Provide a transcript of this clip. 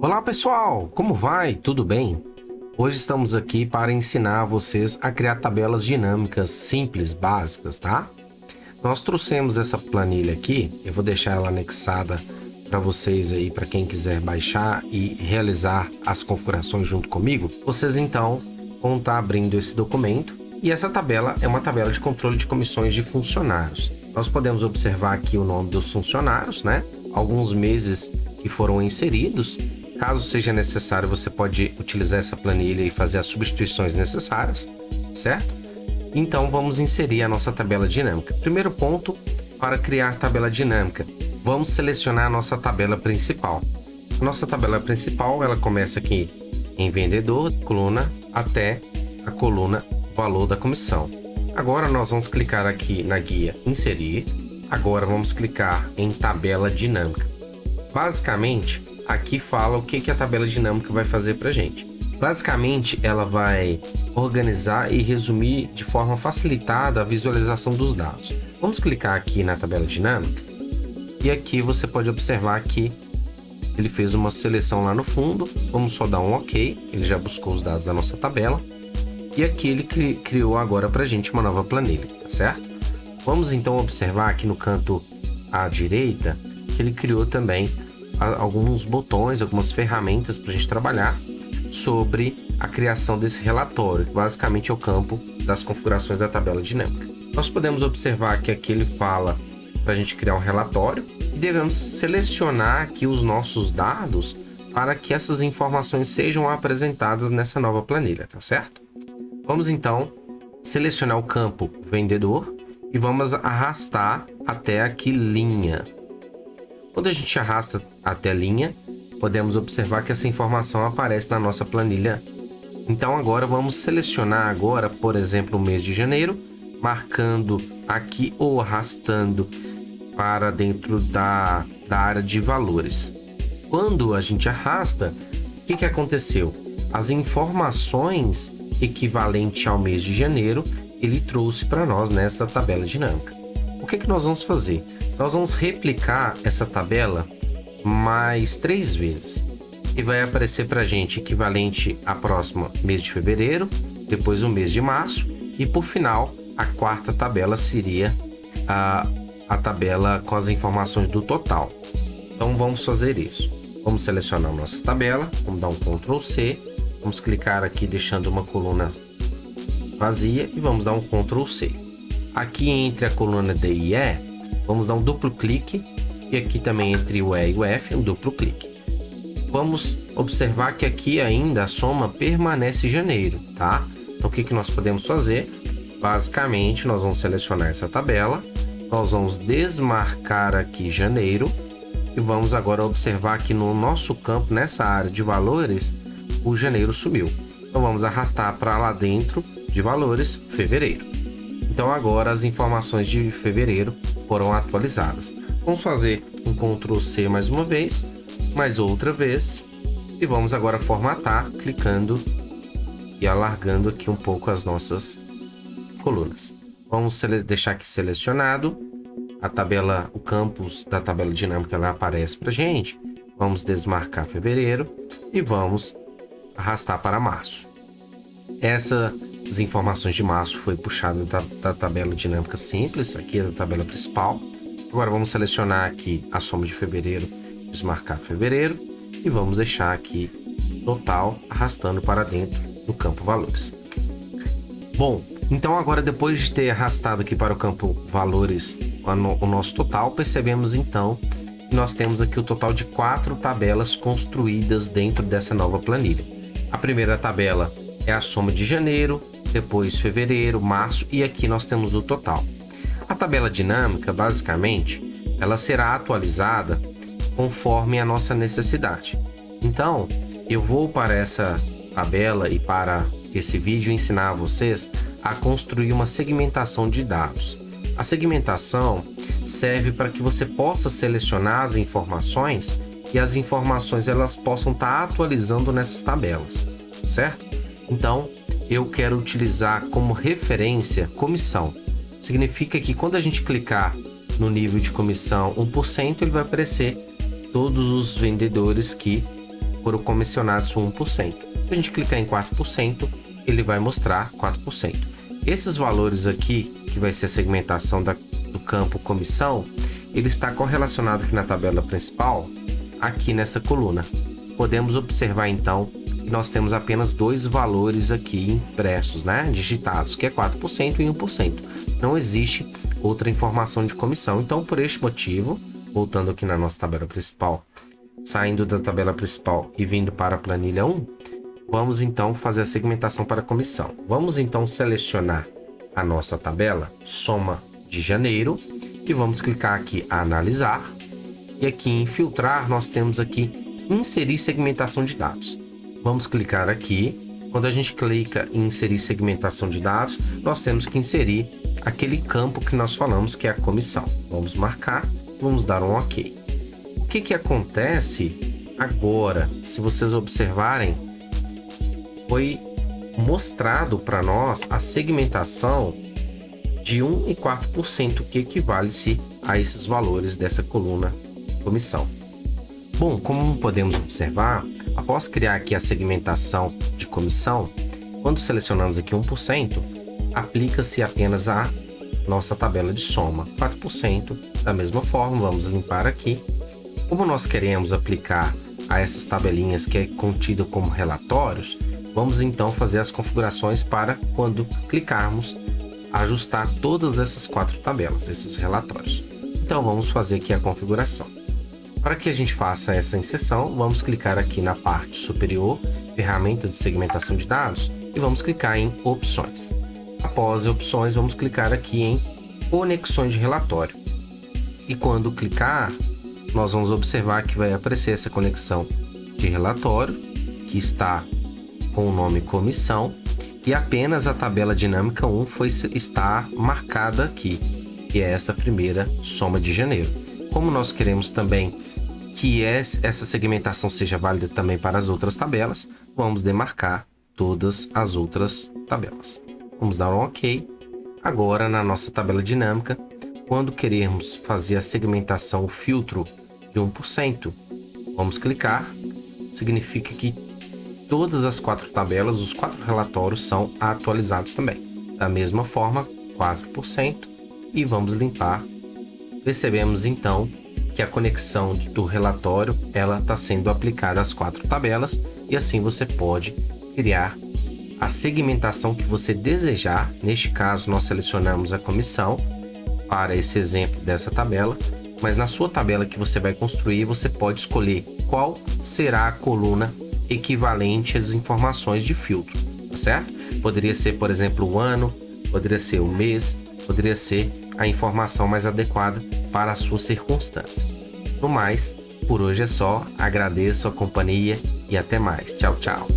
Olá pessoal, como vai? Tudo bem? Hoje estamos aqui para ensinar vocês a criar tabelas dinâmicas simples, básicas, tá? Nós trouxemos essa planilha aqui, eu vou deixar ela anexada para vocês aí, para quem quiser baixar e realizar as configurações junto comigo. Vocês então vão estar abrindo esse documento e essa tabela é uma tabela de controle de comissões de funcionários. Nós podemos observar aqui o nome dos funcionários, né? Alguns meses que foram inseridos. Caso seja necessário, você pode utilizar essa planilha e fazer as substituições necessárias, certo? Então, vamos inserir a nossa tabela dinâmica. Primeiro ponto, para criar tabela dinâmica, vamos selecionar a nossa tabela principal. A nossa tabela principal, ela começa aqui em vendedor, coluna, até a coluna valor da comissão. Agora, nós vamos clicar aqui na guia inserir. Agora, vamos clicar em tabela dinâmica. Basicamente, aqui fala o que a tabela dinâmica vai fazer para a gente. Basicamente, ela vai organizar e resumir de forma facilitada a visualização dos dados. Vamos clicar aqui na tabela dinâmica e aqui você pode observar que ele fez uma seleção lá no fundo. Vamos só dar um OK, ele já buscou os dados da nossa tabela e aqui ele criou agora para a gente uma nova planilha, tá certo? Vamos então observar aqui no canto à direita que ele criou também alguns botões, algumas ferramentas para a gente trabalhar sobre a criação desse relatório, que basicamente é o campo das configurações da tabela dinâmica. Nós podemos observar que aqui ele fala para a gente criar um relatório e devemos selecionar aqui os nossos dados para que essas informações sejam apresentadas nessa nova planilha, tá certo? Vamos então selecionar o campo vendedor e vamos arrastar até aqui linha. Quando a gente arrasta até a linha, podemos observar que essa informação aparece na nossa planilha. Então agora vamos selecionar agora, por exemplo, o mês de janeiro, marcando aqui ou arrastando para dentro da área de valores. Quando a gente arrasta, o que aconteceu? As informações equivalentes ao mês de janeiro, ele trouxe para nós nessa tabela dinâmica. O que nós vamos fazer? Nós vamos replicar essa tabela mais 3 vezes e vai aparecer para a gente equivalente à próxima mês de fevereiro, depois o mês de março e por final a quarta tabela seria a tabela com as informações do total. Então vamos fazer isso. Vamos selecionar a nossa tabela, vamos dar um Ctrl C, vamos clicar aqui deixando uma coluna vazia e vamos dar um Ctrl C. Aqui entre a coluna D e E, vamos dar um duplo clique e aqui também entre o E e o F, um duplo clique. Vamos observar que aqui ainda a soma permanece janeiro, tá? Então o que nós podemos fazer? Basicamente, nós vamos selecionar essa tabela, nós vamos desmarcar aqui janeiro e vamos agora observar que no nosso campo, nessa área de valores, o janeiro sumiu. Então vamos arrastar para lá dentro de valores, fevereiro. Então agora as informações de fevereiro foram atualizadas. Vamos fazer um Ctrl C mais uma vez, mais outra vez e vamos agora formatar, clicando e alargando aqui um pouco as nossas colunas. Vamos deixar aqui selecionado a tabela, o campus da tabela dinâmica ela aparece para gente. Vamos desmarcar fevereiro e vamos arrastar para março. Essas informações de março foi puxado da tabela dinâmica simples, aqui é da tabela principal. Agora vamos selecionar aqui a soma de fevereiro, desmarcar fevereiro e vamos deixar aqui total arrastando para dentro do campo valores. Bom, então agora depois de ter arrastado aqui para o campo valores o nosso total, percebemos então que nós temos aqui o total de 4 tabelas construídas dentro dessa nova planilha. A primeira tabela é a soma de janeiro, depois fevereiro, março e aqui nós temos o total. A tabela dinâmica, basicamente, ela será atualizada conforme a nossa necessidade. Então, eu vou para essa tabela e para esse vídeo ensinar a vocês a construir uma segmentação de dados. A segmentação serve para que você possa selecionar as informações e as informações elas possam estar atualizando nessas tabelas, certo? Então, eu quero utilizar como referência comissão. Significa que quando a gente clicar no nível de comissão 1%, ele vai aparecer todos os vendedores que foram comissionados 1%. Se a gente clicar em 4%, ele vai mostrar 4%. Esses valores aqui, que vai ser a segmentação do campo comissão, ele está correlacionado aqui na tabela principal, aqui nessa coluna. Podemos observar então que nós temos apenas dois valores aqui impressos, né? Digitados, que é 4% e 1%. Não existe outra informação de comissão. Então, por este motivo, voltando aqui na nossa tabela principal, saindo da tabela principal e vindo para a planilha 1, vamos então fazer a segmentação para a comissão. Vamos então selecionar a nossa tabela, soma de janeiro, e vamos clicar aqui analisar. E aqui em filtrar, nós temos aqui inserir segmentação de dados. Vamos clicar aqui. Quando a gente clica em inserir segmentação de dados, nós temos que inserir aquele campo que nós falamos que é a comissão. Vamos marcar, vamos dar um OK. O que acontece agora? Se vocês observarem, foi mostrado para nós a segmentação de 1 e 4%, que equivale-se a esses valores dessa coluna comissão. Bom, como podemos observar, após criar aqui a segmentação de comissão, quando selecionamos aqui 1%, aplica-se apenas a nossa tabela de soma, 4%. Da mesma forma, vamos limpar aqui. Como nós queremos aplicar a essas tabelinhas que é contido como relatórios, vamos então fazer as configurações para quando clicarmos, ajustar todas essas 4 tabelas, esses relatórios. Então vamos fazer aqui a configuração. Para que a gente faça essa inserção, vamos clicar aqui na parte superior, ferramenta de segmentação de dados, e vamos clicar em opções. Após opções, vamos clicar aqui em conexões de relatório. E quando clicar, nós vamos observar que vai aparecer essa conexão de relatório, que está com o nome comissão, e apenas a tabela dinâmica 1 está marcada aqui, que é essa primeira soma de janeiro. Como nós queremos também que essa segmentação seja válida também para as outras tabelas, vamos demarcar todas as outras tabelas. Vamos dar um OK. Agora, na nossa tabela dinâmica, quando queremos fazer a segmentação, o filtro de 1%, vamos clicar. Significa que todas as 4 tabelas, os 4 relatórios são atualizados também. Da mesma forma, 4%, e vamos limpar. Percebemos então que a conexão do relatório ela está sendo aplicada às 4 tabelas, e assim você pode criar a segmentação que você desejar. Neste caso, nós selecionamos a comissão para esse exemplo dessa tabela, mas na sua tabela que você vai construir, você pode escolher qual será a coluna equivalente às informações de filtro, tá certo? Poderia ser, por exemplo, o ano, poderia ser o mês, poderia ser a informação mais adequada para a sua circunstância. No mais, por hoje é só. Agradeço a companhia e até mais. Tchau, tchau.